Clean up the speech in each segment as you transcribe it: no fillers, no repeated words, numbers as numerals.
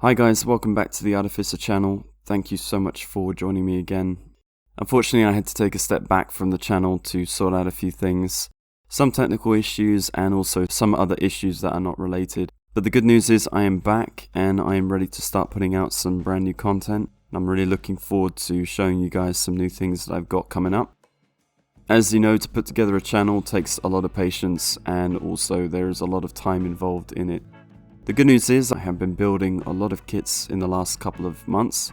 Hi guys, welcome back to the Artificer channel. Thank you so much for joining me again. Unfortunately, I had to take a step back from the channel to sort out a few things, some technical issues and also some other issues that are not related. But the good news is I am back and I am ready to start putting out some brand new content. I'm really looking forward to showing you guys some new things that I've got coming up. As you know, to put together a channel takes a lot of patience and also there is a lot of time involved in it. The good news is I have been building a lot of kits in the last couple of months.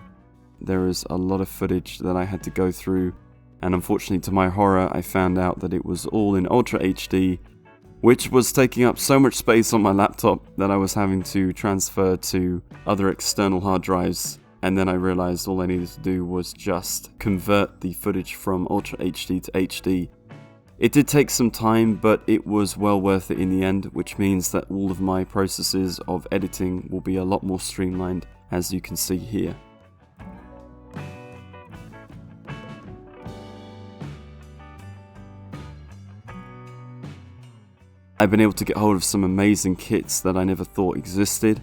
There is a lot of footage that I had to go through, and unfortunately to my horror I found out that it was all in Ultra HD, which was taking up so much space on my laptop that I was having to transfer to other external hard drives, and then I realized all I needed to do was just convert the footage from Ultra HD to HD. It did take some time, but it was well worth it in the end, which means that all of my processes of editing will be a lot more streamlined, as you can see here. I've been able to get hold of some amazing kits that I never thought existed.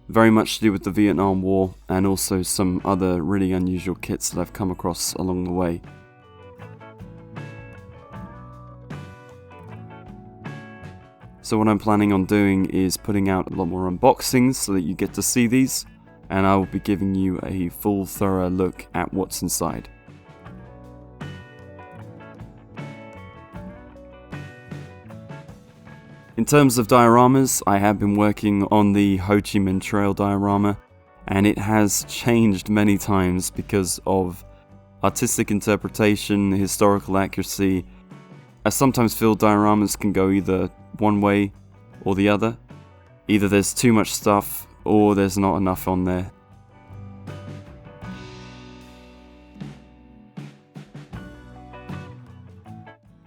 Very much to do with the Vietnam War, and also some other really unusual kits that I've come across along the way. So what I'm planning on doing is putting out a lot more unboxings so that you get to see these, and I will be giving you a full thorough look at what's inside. In terms of dioramas, I have been working on the Ho Chi Minh Trail diorama, and it has changed many times because of artistic interpretation, historical accuracy. I sometimes feel dioramas can go either one way or the other. Either there's too much stuff or there's not enough on there.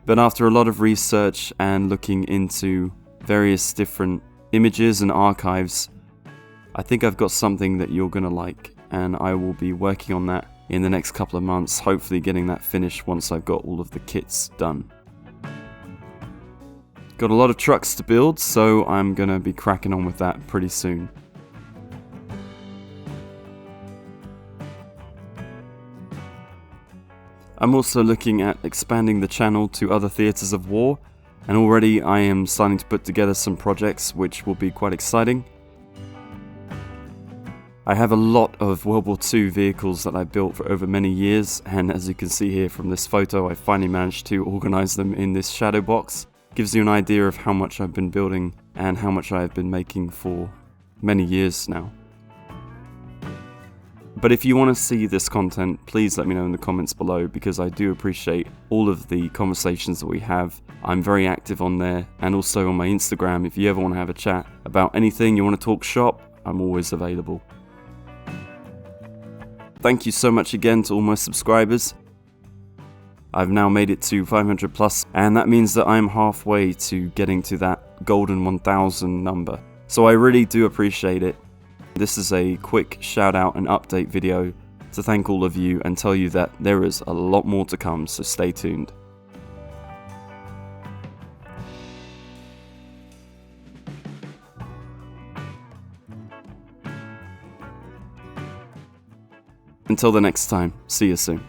But after a lot of research and looking into various different images and archives, I think I've got something that you're gonna like, and I will be working on that in the next couple of months, hopefully getting that finished once I've got all of the kits done. Got a lot of trucks to build, so I'm gonna be cracking on with that pretty soon. I'm also looking at expanding the channel to other theatres of war, and already I am starting to put together some projects which will be quite exciting. I have a lot of World War II vehicles that I built for over many years, and as you can see here from this photo, I finally managed to organise them in this shadow box. Gives you an idea of how much I've been building and how much I've been making for many years now. But if you want to see this content, please let me know in the comments below, because I do appreciate all of the conversations that we have. I'm very active on there, and also on my Instagram. If you ever want to have a chat about anything, you want to talk shop, I'm always available. Thank you so much again to all my subscribers. I've now made it to 500 plus, and that means that I'm halfway to getting to that golden 1000 number. So I really do appreciate it. This is a quick shout out and update video to thank all of you and tell you that there is a lot more to come, so stay tuned. Until the next time, see you soon.